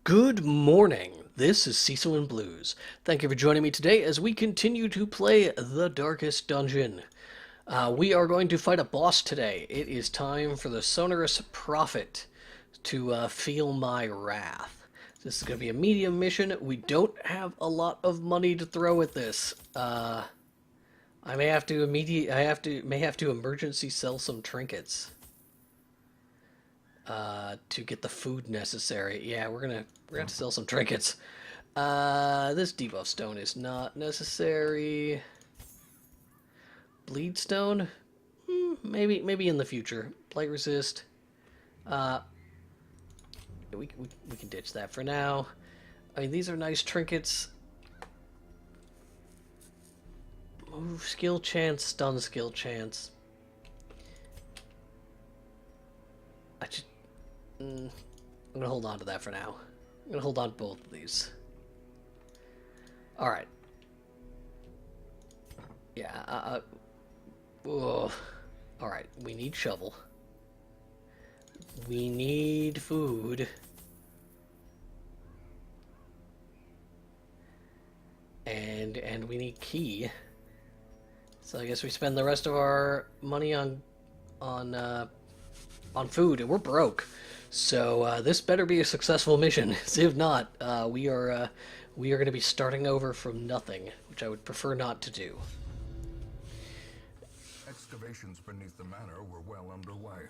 Good morning. This is Cecil and Blues. Thank you for joining me today as we continue to play The Darkest Dungeon. We are going to fight a boss today. It is time for the Sonorous Prophet to feel my wrath. This is going to be a medium mission. We don't have a lot of money to throw at this. I may have to emergency sell some trinkets to get the food necessary. Yeah, we're gonna have to sell some trinkets. This debuff stone is not necessary. Bleed stone, maybe in the future. Blight resist. We can ditch that for now. I mean, these are nice trinkets. Move skill chance, stun skill chance. I'm gonna hold on to that for now. I'm gonna hold on to both of these. Alright. Yeah, alright, we need shovel. We need food. And we need key. So I guess we spend the rest of our money on food, and we're broke. So this better be a successful mission. If not, we are going to be starting over from nothing, which I would prefer not to do. Excavations beneath the manor were well underway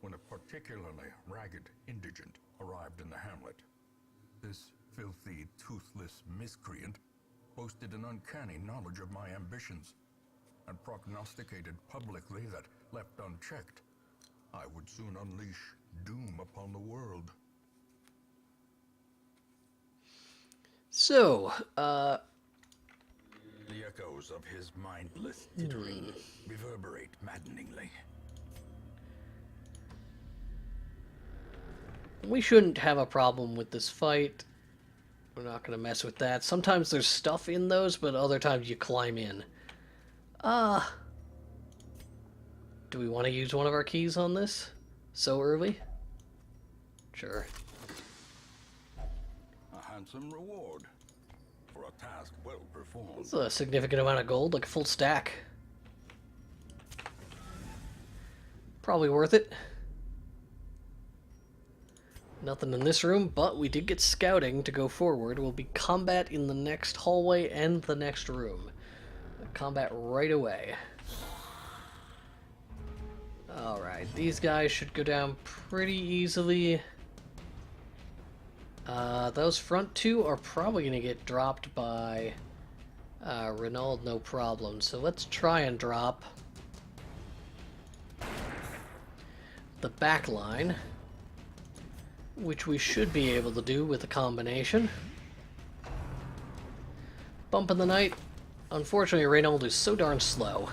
when a particularly ragged indigent arrived in the hamlet. This filthy, toothless miscreant boasted an uncanny knowledge of my ambitions and prognosticated publicly that, left unchecked, I would soon unleash doom upon the world. So, the echoes of his mindless tittering reverberate maddeningly. We shouldn't have a problem with this fight. We're not going to mess with that. Sometimes there's stuff in those, but other times you climb in. Do we want to use one of our keys on this so early? Sure. A handsome reward for a task well performed. That's a significant amount of gold, like a full stack. Probably worth it. Nothing in this room, but we did get scouting to go forward. Will be combat in the next hallway and the next room. Combat right away. Alright, these guys should go down pretty easily. Those front two are probably going to get dropped by Renaud, no problem. So let's try and drop the back line, which we should be able to do with a combination. Bump in the night. Unfortunately, Renaud is so darn slow.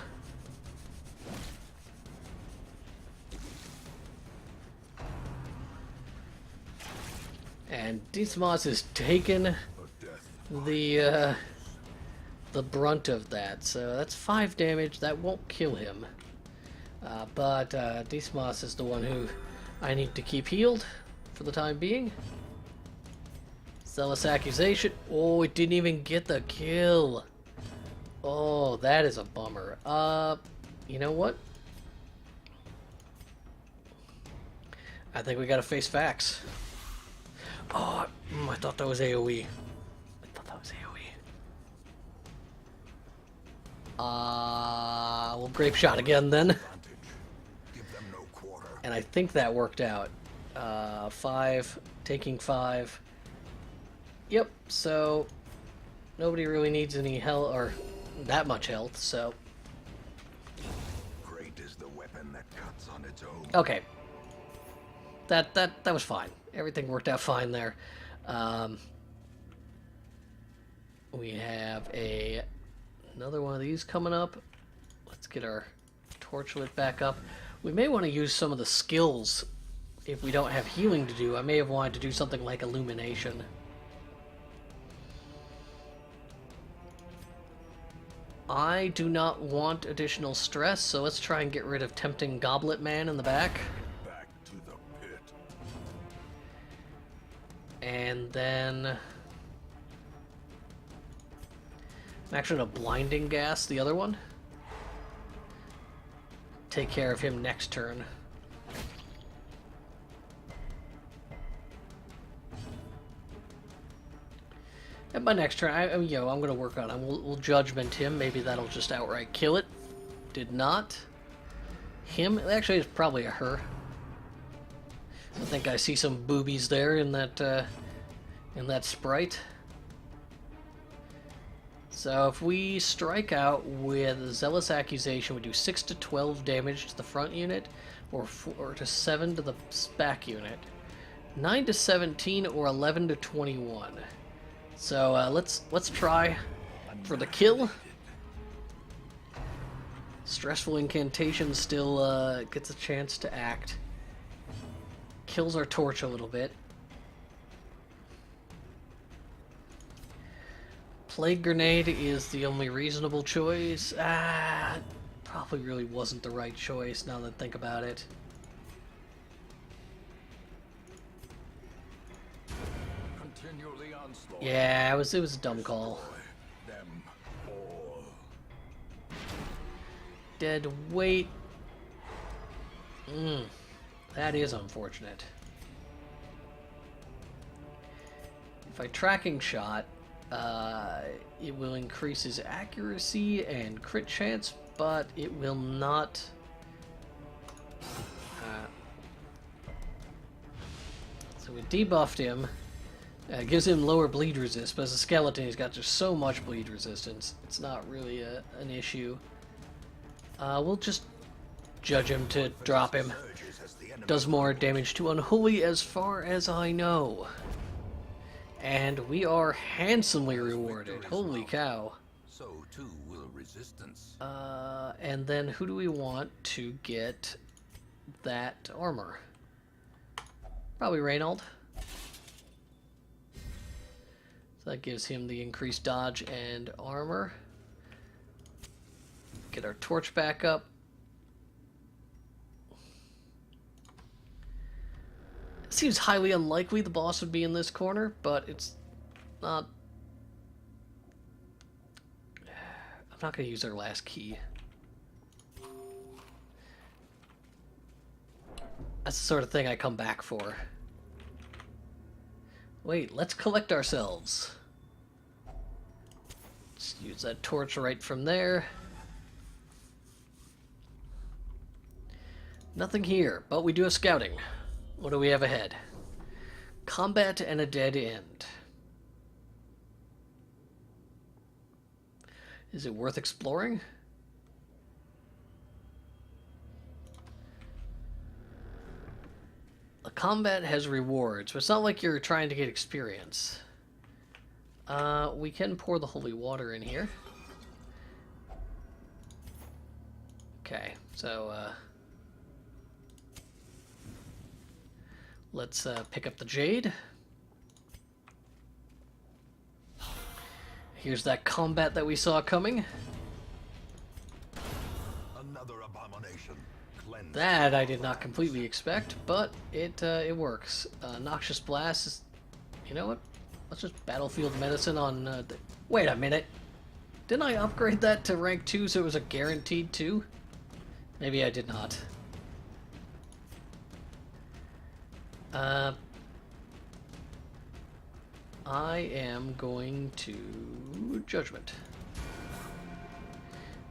And Dismas has taken the brunt of that, so that's 5 damage. That won't kill him, but Dismas is the one who I need to keep healed for the time being. Zealous accusation. Oh, it didn't even get the kill. Oh, that is a bummer. You know what? I think we gotta face facts. Oh, I thought that was AoE. We'll grape shot again then. And I think that worked out. 5, taking 5. Yep, so nobody really needs any health, or that much health, so. Great is the weapon that cuts on its own. Okay. That was fine. Everything worked out fine there. We have another one of these coming up. Let's get our torchlit back up. We may want to use some of the skills if we don't have healing to do. I may have wanted to do something like illumination. I do not want additional stress, so let's try and get rid of Tempting Goblet Man in the back. Back to the pit. And then I'm actually gonna blinding gas the other one. Take care of him next turn. And by next turn, I'm gonna work on him. We'll judgment him. Maybe that'll just outright kill it. Did not. Him? Actually, it's probably a her. I think I see some boobies there in that sprite. So if we strike out with Zealous Accusation, we do 6 to 12 damage to the front unit, or 4 to 7 to the back unit, 9 to 17, or 11 to 21. So let's try for the kill. Stressful Incantation still gets a chance to act. Kills our torch a little bit. Plague Grenade is the only reasonable choice. Probably really wasn't the right choice now that I think about it. Yeah, it was a dumb call. Dead weight. That is unfortunate. If I tracking shot, it will increase his accuracy and crit chance, but it will not. So we debuffed him. Gives him lower bleed resist, but as a skeleton, he's got just so much bleed resistance. It's not really an issue. We'll just judge him to drop him. Does more damage to Unholy as far as I know. And we are handsomely rewarded. Holy cow. So too will resistance. And then who do we want to get that armor? Probably Reynold. So that gives him the increased dodge and armor. Get our torch back up. It seems highly unlikely the boss would be in this corner, but it's not. I'm not going to use our last key. That's the sort of thing I come back for. Wait, let's collect ourselves. Let's use that torch right from there. Nothing here, but we do have scouting. What do we have ahead? Combat and a dead end. Is it worth exploring? A combat has rewards, but it's not like you're trying to get experience. We can pour the holy water in here. Okay, so let's pick up the jade. Here's that combat that we saw coming. Another abomination. Cleansed. That I did not completely expect, but it works. Noxious Blast is... You know what? Let's just Battlefield Medicine on... Wait a minute. Didn't I upgrade that to rank 2 so it was a guaranteed 2? Maybe I did not. I am going to Judgment.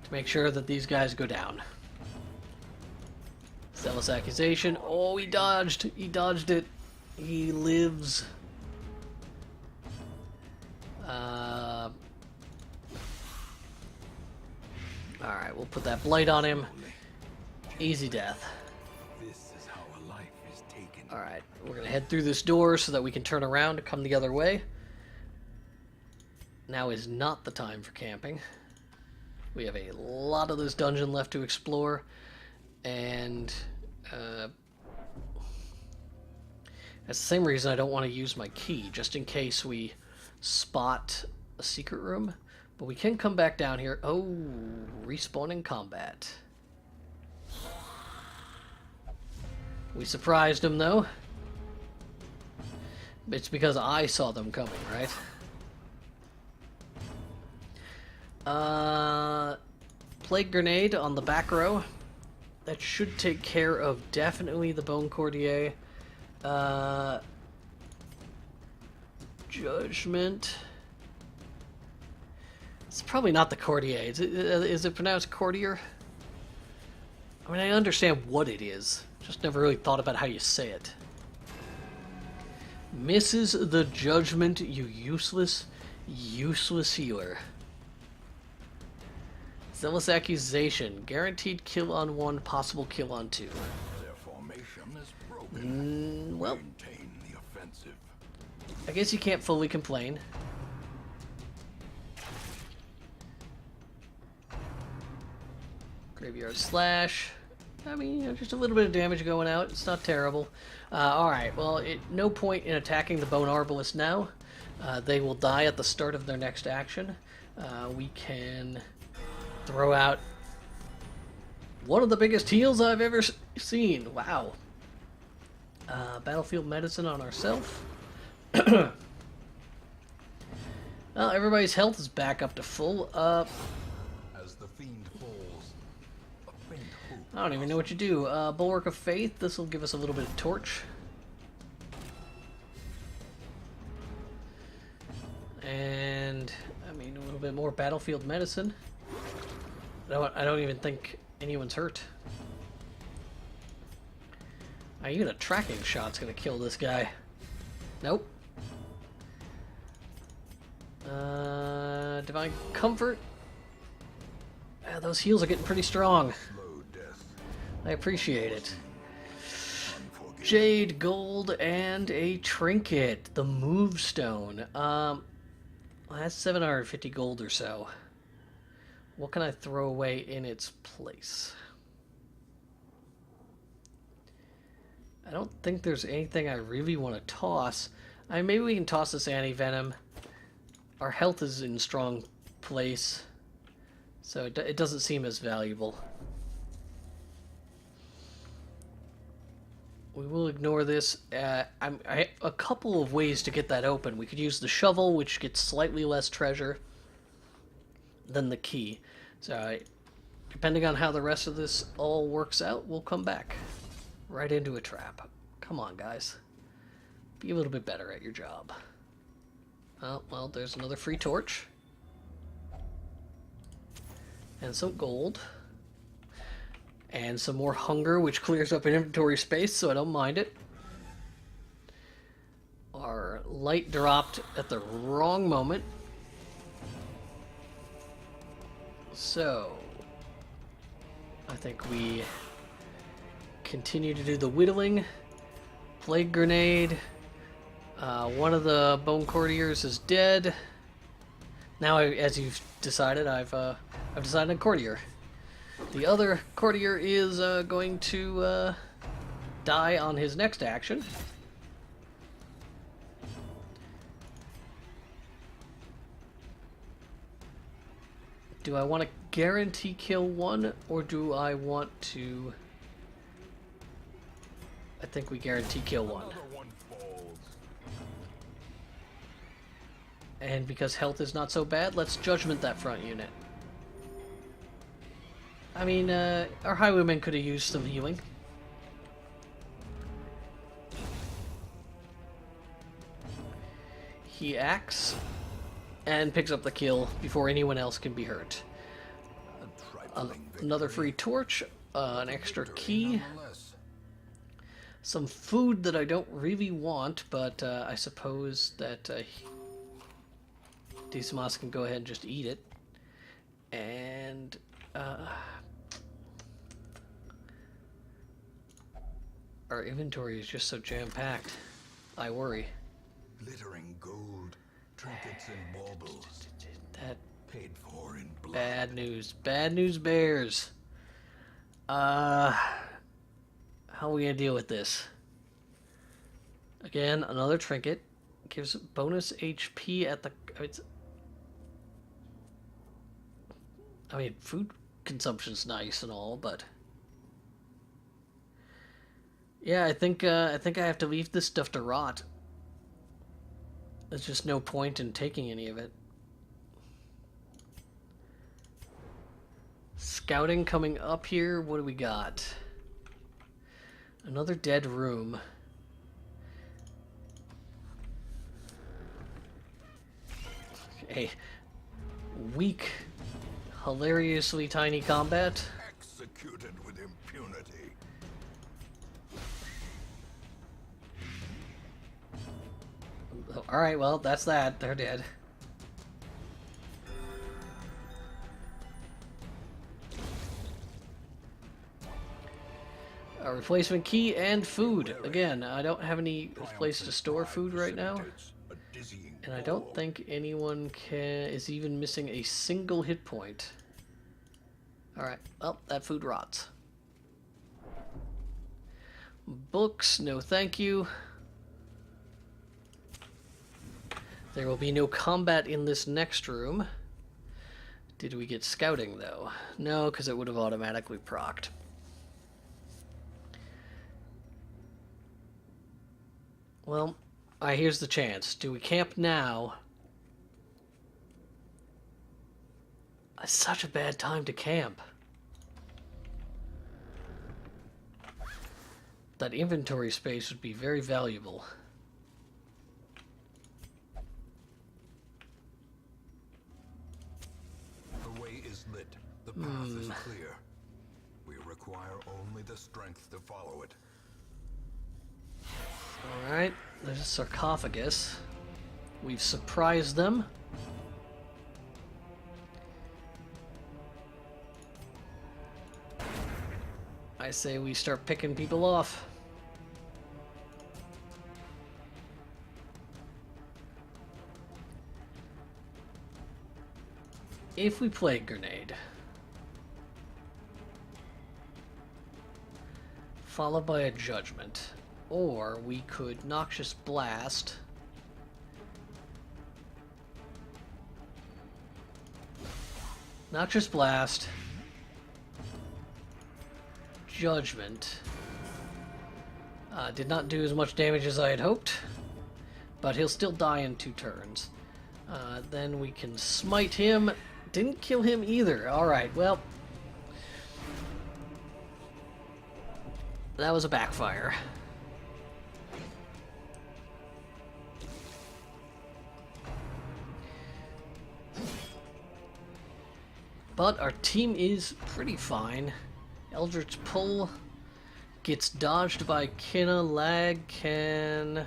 To make sure that these guys go down. Zealous Accusation. Oh, he dodged. He dodged it. He lives. Alright, we'll put that blight on him. Easy death. This is how a life is taken. Alright, we're going to head through this door so that we can turn around and come the other way. Now is not the time for camping. We have a lot of this dungeon left to explore, and that's the same reason I don't want to use my key, just in case we spot a secret room. But we can come back down here. Oh, respawn in combat. We surprised him, though. It's because I saw them coming, right? Plague Grenade on the back row. That should take care of definitely the Bone Courtier. Judgment. It's probably not the Courtier. Is it pronounced Courtier? I mean, I understand what it is. Just never really thought about how you say it. Misses the Judgment, you useless healer. Zealous Accusation. Guaranteed kill on 1, possible kill on 2. Their formation is broken. Well, Maintain the offensive. I guess you can't fully complain. Graveyard Slash. I mean, just a little bit of damage going out. It's not terrible. Alright, well, no point in attacking the Bone Arbalest now. They will die at the start of their next action. We can throw out one of the biggest heals I've ever seen. Wow. Battlefield Medicine on ourselves. Well, everybody's health is back up to full. As the fiend falls, a faint hope. I don't even know what you do. Bulwark of Faith. This will give us a little bit of torch. And, I mean, a little bit more Battlefield Medicine. I don't even think anyone's hurt. Even a tracking shot's gonna kill this guy. Nope. Divine Comfort. Those heals are getting pretty strong. Slow death. I appreciate it. Unforgiving. Jade, gold, and a trinket. The Move Stone. Well, that's 750 gold or so. What can I throw away in its place? I don't think there's anything I really want to toss. Maybe we can toss this anti-venom. Our health is in strong place, so it doesn't seem as valuable. We will ignore this. I have a couple of ways to get that open. We could use the shovel, which gets slightly less treasure than the key. So, depending on how the rest of this all works out, we'll come back right into a trap. Come on, guys. Be a little bit better at your job. Oh, well, there's another free torch. And some gold. And some more hunger, which clears up an inventory space, so I don't mind it. Our light dropped at the wrong moment. So, I think we continue to do the whittling. Plague Grenade. One of the Bone Courtiers is dead. Now, as you've decided, I've decided a Courtier. The other Courtier is going to die on his next action. Do I want to guarantee kill one, or do I want to... I think we guarantee kill one. Another one falls. And because health is not so bad, let's judgment that front unit. I mean, our highwayman could have used some healing. He acts and picks up the kill before anyone else can be hurt. Another free torch, an extra key, Nonetheless. some food that I don't really want, but I suppose that Dismas can go ahead and just eat it. And our inventory is just so jam-packed. I worry. Glittering gold, trinkets and baubles, That paid for in blood. bad news. Bad news bears. How are we gonna deal with this? Again, another trinket. Gives bonus HP at the... I mean, food consumption's nice and all, but... Yeah, I think I have to leave this stuff to rot. There's just no point in taking any of it. Scouting coming up here. What do we got? Another dead room. A weak, hilariously tiny combat. Executed with impunity. Alright, well, that's that. They're dead. A replacement key and food. Again, I don't have any place to store food right now. And I don't think anyone is even missing a single hit point. Alright, well, that food rots. Books, no thank you. There will be no combat in this next room. Did we get scouting, though? No, because it would have automatically procced. Well, here's the chance. Do we camp now? It's such a bad time to camp. That inventory space would be very valuable. The way is lit. The path is clear. We require only the strength to follow it. Alright, there's a sarcophagus. We've surprised them. I say we start picking people off. If we plague grenade, followed by a judgment, or we could noxious blast, judgment. Did not do as much damage as I had hoped, but he'll still die in 2 turns. Then we can smite him. Didn't kill him either. Alright, well, that was a backfire. But our team is pretty fine. Eldritch Pull gets dodged by Kinna. Lag can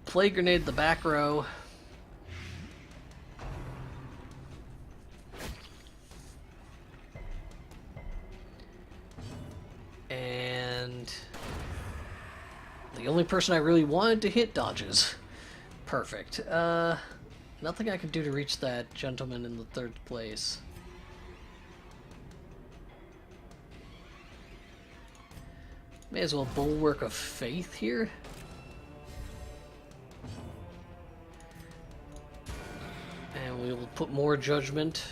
Plague Grenade the back row. And the only person I really wanted to hit dodges. Perfect. Nothing I can do to reach that gentleman in the 3rd place. May as well Bulwark of Faith here. And we will put more judgment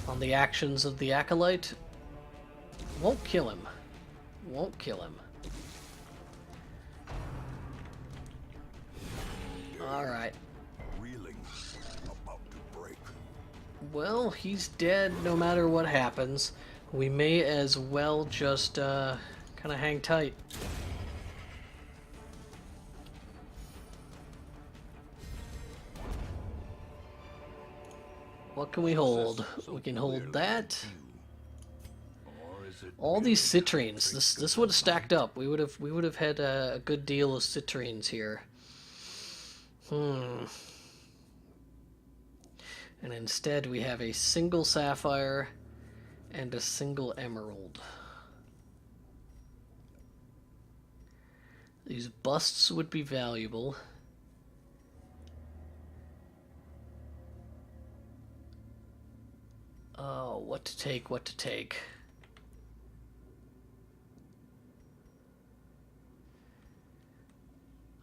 on the actions of the Acolyte. Won't kill him. Won't kill him. Alright. Well, he's dead no matter what happens. We may as well just kind of hang tight. What can we hold? We can hold that. All these citrines. This would have stacked up. We would have had a good deal of citrines here. And instead we have a single sapphire and a single emerald. These busts would be valuable. Oh, what to take, what to take.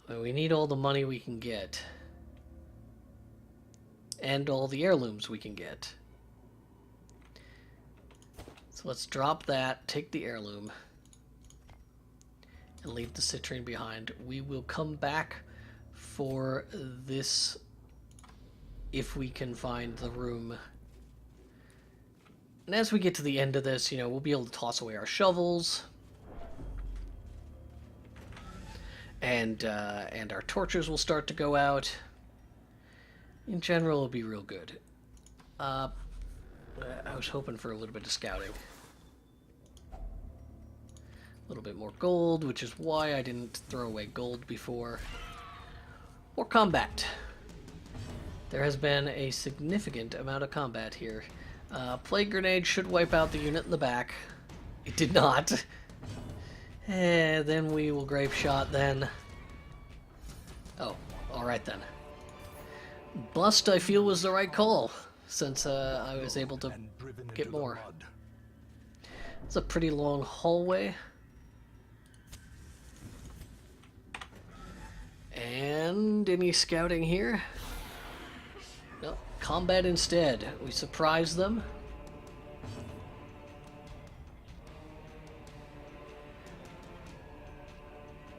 Well, we need all the money we can get. And all the heirlooms we can get. So let's drop that, take the heirloom. and leave the citrine behind. We will come back for this if we can find the room. And as we get to the end of this, you know, we'll be able to toss away our shovels. And our torches will start to go out. In general, it'll be real good. I was hoping for a little bit of scouting. A little bit more gold, which is why I didn't throw away gold before. More combat. There has been a significant amount of combat here. Plague grenade should wipe out the unit in the back. It did not. Then we will grape shot then. Oh, alright then. Bust, I feel, was the right call, since I was able to get more. It's a pretty long hallway. And any scouting here? No, combat instead. We surprise them.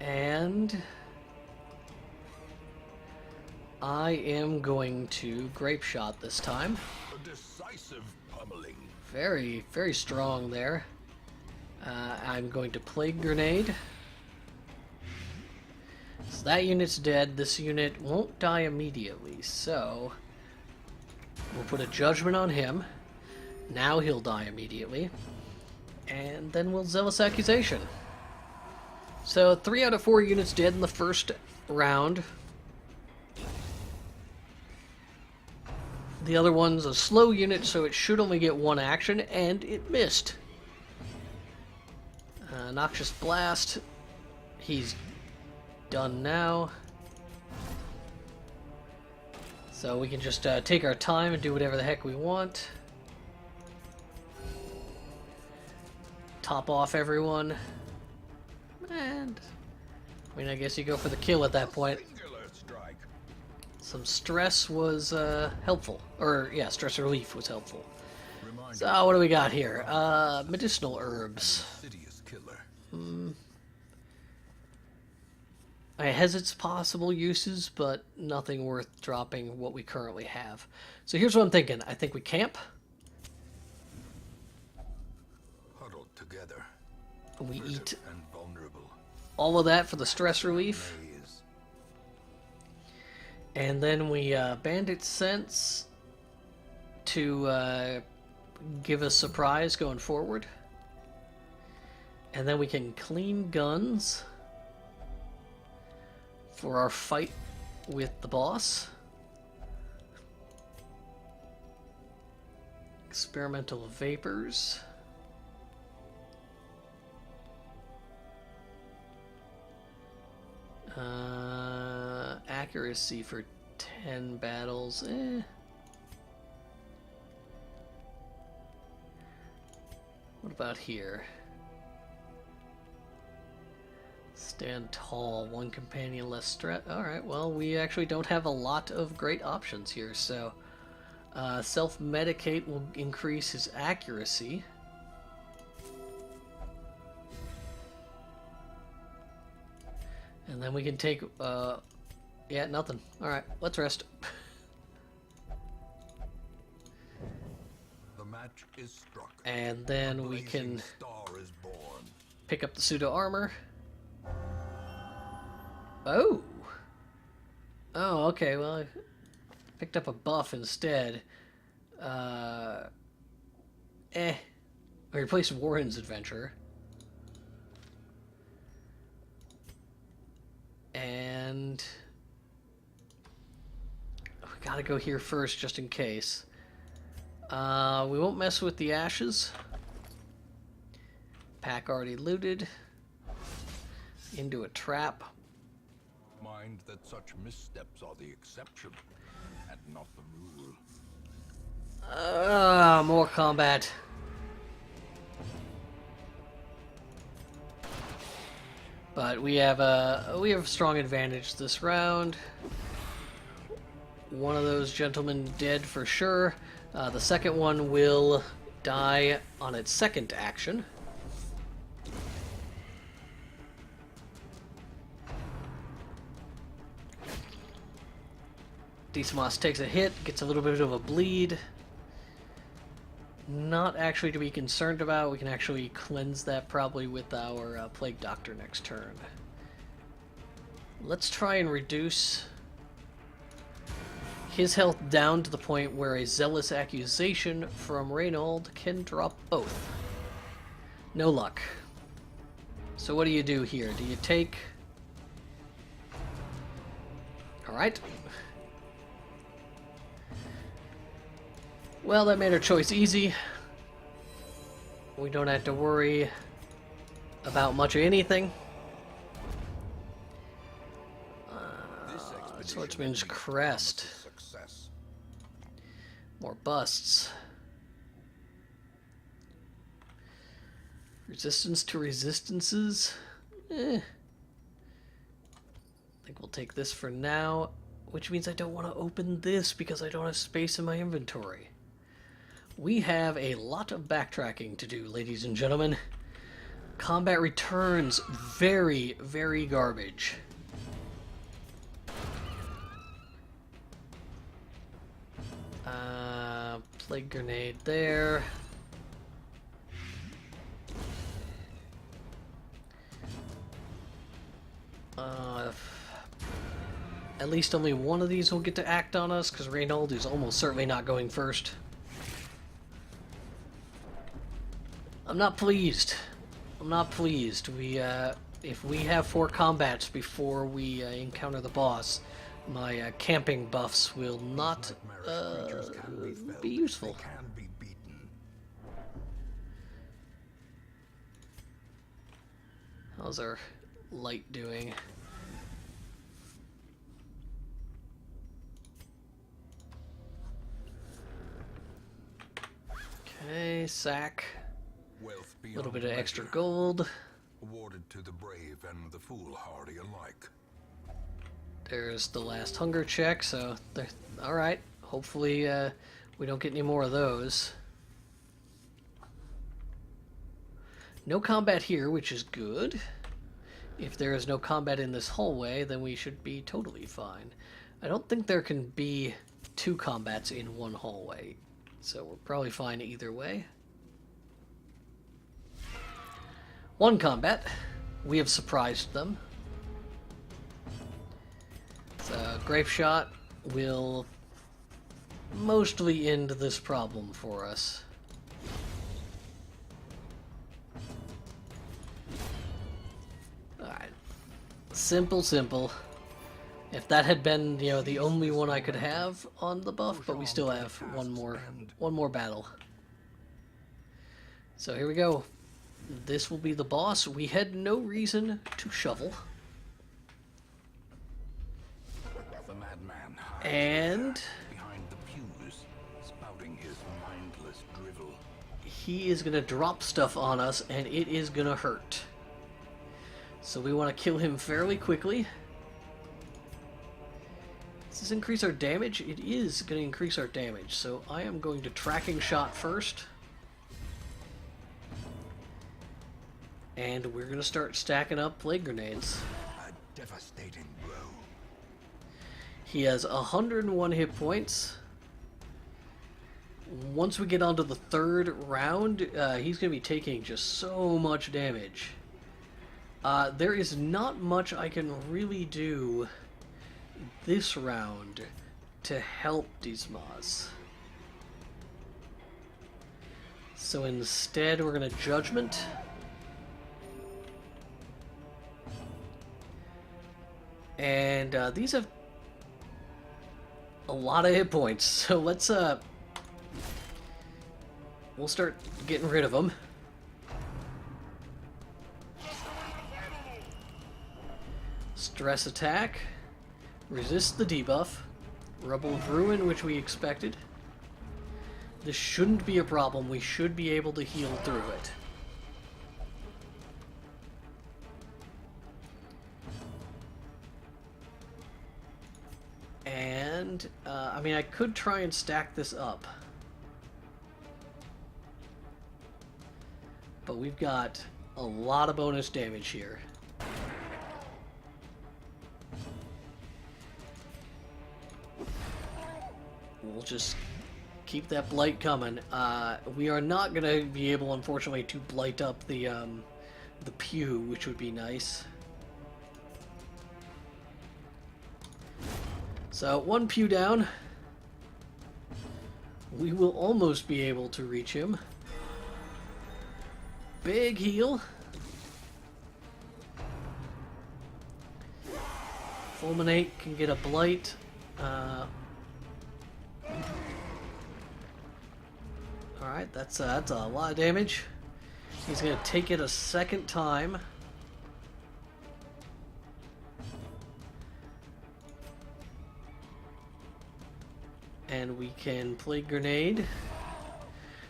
And I am going to grape shot this time. A decisive pummeling. Very, very strong there. I'm going to plague grenade. So that unit's dead. This unit won't die immediately, so we'll put a judgment on him. Now he'll die immediately. And then we'll zealous accusation. So 3 out of 4 units dead in the first round. The other one's a slow unit, so it should only get 1 action, and it missed. Noxious Blast. He's done now. So we can just take our time and do whatever the heck we want. Top off everyone. And I mean, I guess you go for the kill at that point. Some stress was helpful. Or, yeah, stress relief was helpful. So, what do we got here? Medicinal herbs. I has its possible uses, but nothing worth dropping what we currently have. So here's what I'm thinking. I think we camp. Huddled together. We eat And vulnerable. all of that for the stress relief. And then we bandit sense to give us surprise going forward. And then we can clean guns for our fight with the boss. Experimental vapors. Accuracy for 10 battles. What about here? Stand tall, 1 companion less stress. Alright, well, we actually don't have a lot of great options here, so self-medicate will increase his accuracy. And then we can take, yeah, nothing. Alright, let's rest. The match is struck. And then we can Star is born. pick up the pseudo armor. Oh! Oh, okay, well, I picked up a buff instead. I replaced Warren's Adventure. And we gotta go here first just in case. We won't mess with the ashes. Pack already looted. Into a trap. Mind that such missteps are the exception and not the rule. More combat. But we have a strong advantage this round. One of those gentlemen dead for sure. The second one will die on its second action. Dismas takes a hit, gets a little bit of a bleed. Not actually to be concerned about. We can actually cleanse that probably with our Plague Doctor next turn. Let's try and reduce his health down to the point where a Zealous Accusation from Reynold can drop both. No luck. So what do you do here? Do you take... Alright. Well, that made our choice easy. We don't have to worry about much of anything. Swordsman's Crest. More busts. Resistance to resistances? I think we'll take this for now, which means I don't want to open this because I don't have space in my inventory. We have a lot of backtracking to do, ladies and gentlemen. Combat returns very, very garbage. Plague Grenade there. At least only one of these will get to act on us, because Reynold is almost certainly not going first. I'm not pleased. I'm not pleased. If we have 4 combats before we encounter the boss, my camping buffs will not be useful. How's our light doing? Okay, sack. A little bit of extra gold. Awarded to the brave and the foolhardy alike. There's the last hunger check, so alright. Hopefully we don't get any more of those. No combat here, which is good. If there is no combat in this hallway, then we should be totally fine. I don't think there can be 2 combats in one hallway, so we're probably fine either way. 1 combat. We have surprised them. So, Grape Shot will mostly end this problem for us. Alright. Simple, simple. If that had been, you know, the only one I could have on the buff, but we still have one more battle. So here we go. This will be the boss. We had no reason to shovel. The madman And behind the pews, spouting his mindless drivel. He is gonna drop stuff on us, and it is gonna hurt. So we want to kill him fairly quickly. Does this increase our damage? It is going to increase our damage, so I am going to tracking shot first. And we're going to start stacking up plague grenades. A devastating blow. He has 101 hit points. Once we get onto the 3rd round, he's going to be taking just so much damage. There is not much I can really do this round to help Dismas. So instead we're going to Judgment. And these have a lot of hit points, so let's we'll start getting rid of them. Stress attack. Resist the debuff. Rubble of Ruin, which we expected. This shouldn't be a problem. We should be able to heal through it. And, I mean, I could try and stack this up. But we've got a lot of bonus damage here. We'll just keep that blight coming. We are not going to be able, unfortunately, to blight up the pew, which would be nice. So, one pew down. We will almost be able to reach him. Big heal. Fulminate can get a blight. Alright, that's a lot of damage. He's going to take it a second time. And we can play grenade.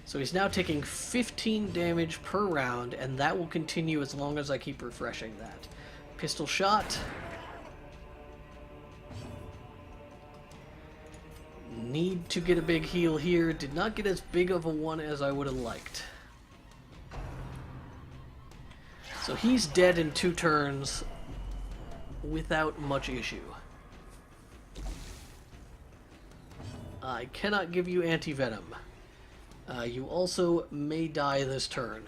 So he's now taking 15 damage per round, and that will continue as long as I keep refreshing that. Pistol shot. Need to get a big heal here. Did not get as big of a one as I would have liked. So he's dead in 2 turns without much issue. I cannot give you anti-venom. You also may die this turn.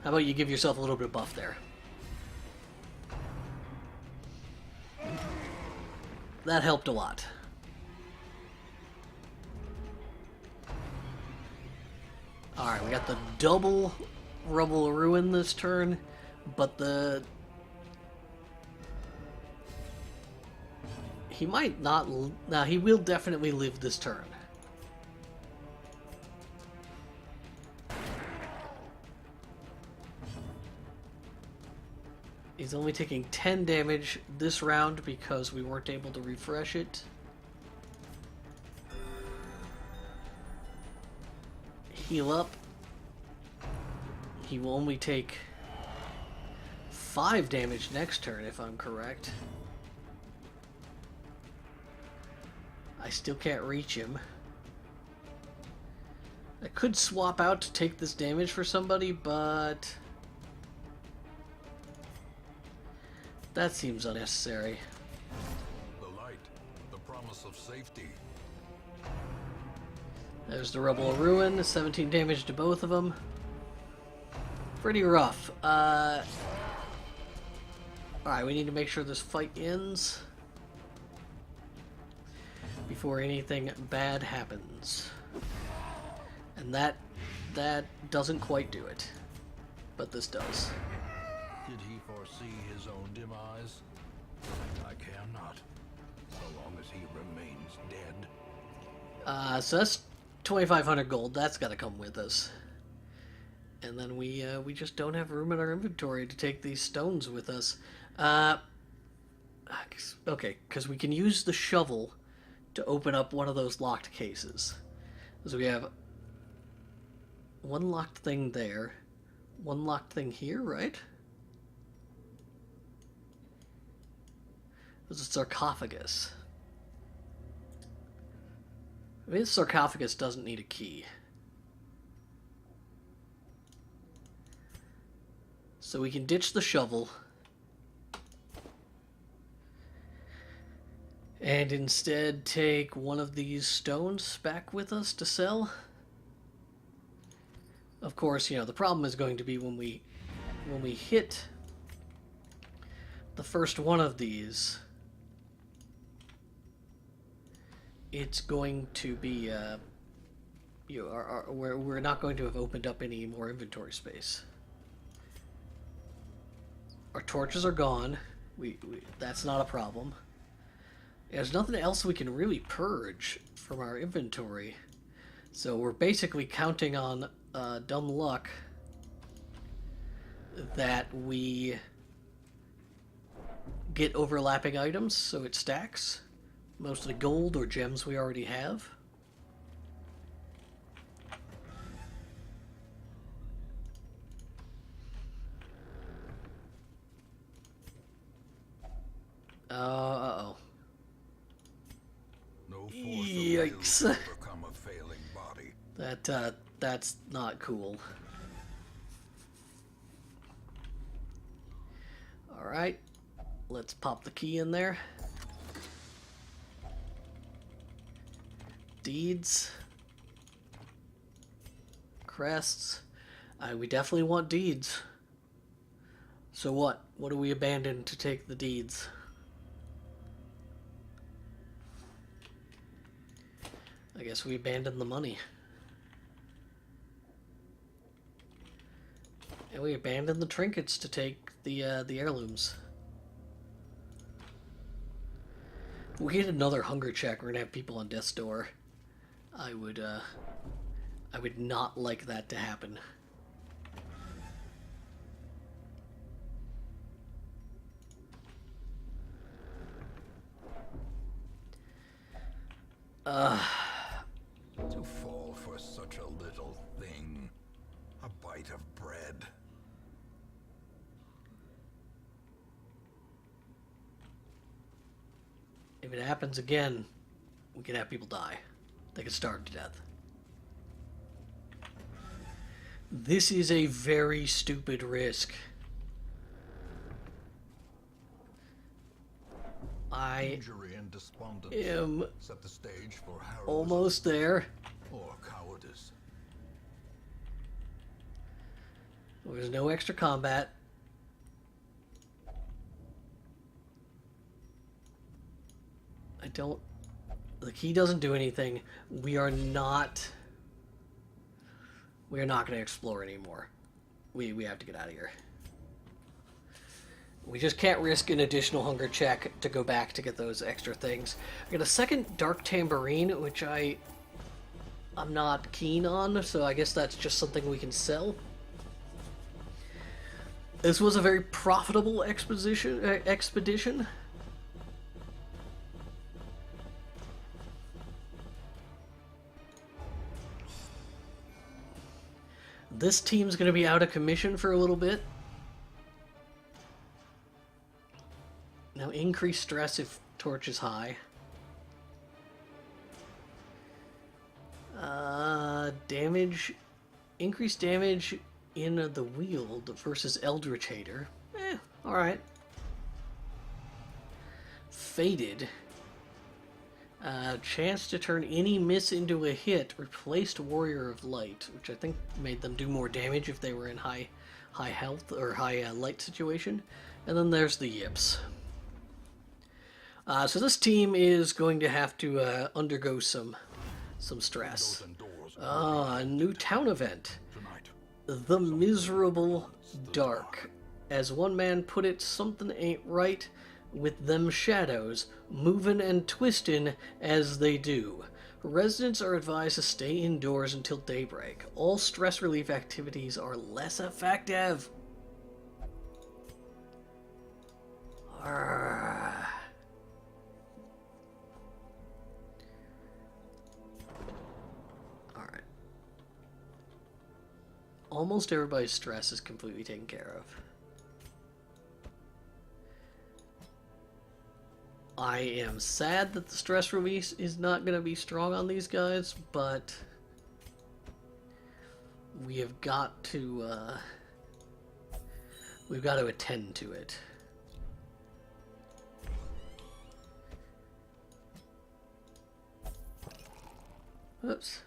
How about you give yourself a little bit of buff there? That helped a lot. Alright, we got the double Rubble of Ruin this turn, but he might not... Now, he will definitely live this turn. He's only taking 10 damage this round because we weren't able to refresh it. Heal up. He will only take 5 damage next turn, if I'm correct. I still can't reach him. I could swap out to take this damage for somebody, but that seems unnecessary. The light, the promise of safety. There's the Rubble of Ruin, 17 damage to both of them. Pretty rough. Alright, we need to make sure this fight ends before anything bad happens. And that doesn't quite do it. But this does. Did he foresee his own demise? I care not, so long as he remains dead. So that's 2,500 gold. That's got to come with us. And then we just don't have room in our inventory to take these stones with us. Okay, because we can use the shovel to open up one of those locked cases. So we have one locked thing there, one locked thing here, right? There's a sarcophagus. I mean, the sarcophagus doesn't need a key. So we can ditch the shovel and instead take one of these stones back with us to sell. Of course, you know, the problem is going to be when we hit the first one of these, it's going to be we're not going to have opened up any more inventory space. Our torches are gone. That's not a problem. There's nothing else we can really purge from our inventory. So we're basically counting on dumb luck that we get overlapping items so it stacks. Mostly gold or gems we already have. Uh-oh. No force Yikes. of will to overcome a failing body. That's not cool. Alright. Let's pop the key in there. Deeds. Crests. We definitely want deeds. So what? What do we abandon to take the deeds? I guess we abandon the money. And we abandon the trinkets to take the heirlooms. We get another hunger check. We're gonna have people on death's door. I would not like that to happen. To fall for such a little thing. A bite of bread. If it happens again, we could have people die. They could starve to death. This is a very stupid risk. Injury and despondency am set the stage for heroism almost there. or cowardice. There's no extra combat. I don't... The key doesn't do anything. We are not going to explore anymore. We have to get out of here. We just can't risk an additional hunger check to go back to get those extra things. I got a second Dark Tambourine, which I'm not keen on, so I guess that's just something we can sell. This was a very profitable expedition. This team's going to be out of commission for a little bit. Now, increase stress if torch is high. Damage. Increase damage in the wield versus Eldritch Hater. Alright. Fated. Chance to turn any miss into a hit. Replaced Warrior of Light, which I think made them do more damage if they were in high health or high light situation. And then there's the Yips. So this team is going to have to undergo some stress. A new town event. The Miserable Dark. As one man put it, something ain't right with them shadows, moving and twisting as they do. Residents are advised to stay indoors until daybreak. All stress relief activities are less effective. Alright. Almost everybody's stress is completely taken care of. I am sad that the stress release is not going to be strong on these guys, but we have got to we've got to attend to it. Oops.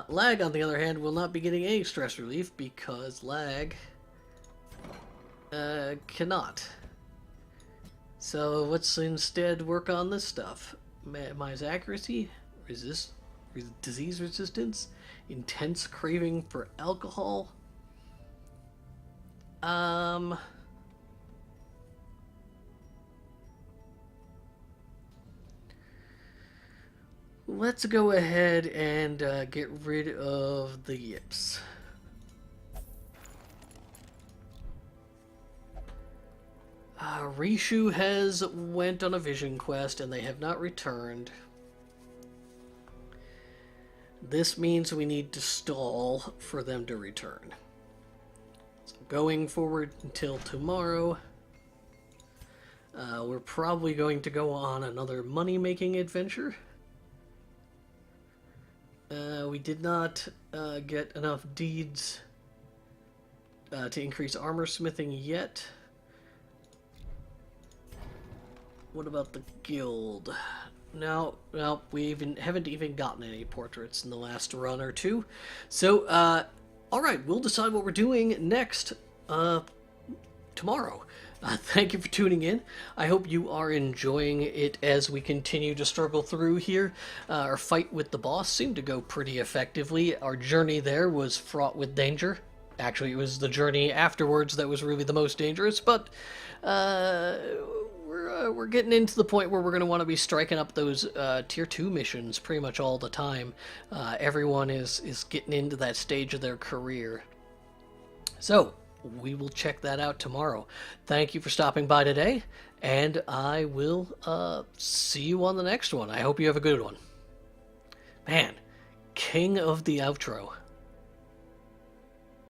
Lag, on the other hand, will not be getting any stress relief because Lag cannot. So let's instead work on this stuff. Minimize accuracy, disease resistance, intense craving for alcohol. Let's go ahead and get rid of the Yips. Rishu has went on a vision quest and they have not returned. This means we need to stall for them to return. So going forward until tomorrow, we're probably going to go on another money-making adventure. We did not get enough deeds to increase armor smithing yet. What about the guild? No, we haven't even gotten any portraits in the last run or two. So, all right, we'll decide what we're doing next tomorrow. Thank you for tuning in. I hope you are enjoying it as we continue to struggle through here. Our fight with the boss seemed to go pretty effectively. Our journey there was fraught with danger. Actually, it was the journey afterwards that was really the most dangerous, but we're getting into the point where we're going to want to be striking up those tier 2 missions pretty much all the time. Everyone is getting into that stage of their career. So, we will check that out tomorrow. Thank you for stopping by today, and I will see you on the next one. I hope you have a good one. Man, king of the outro.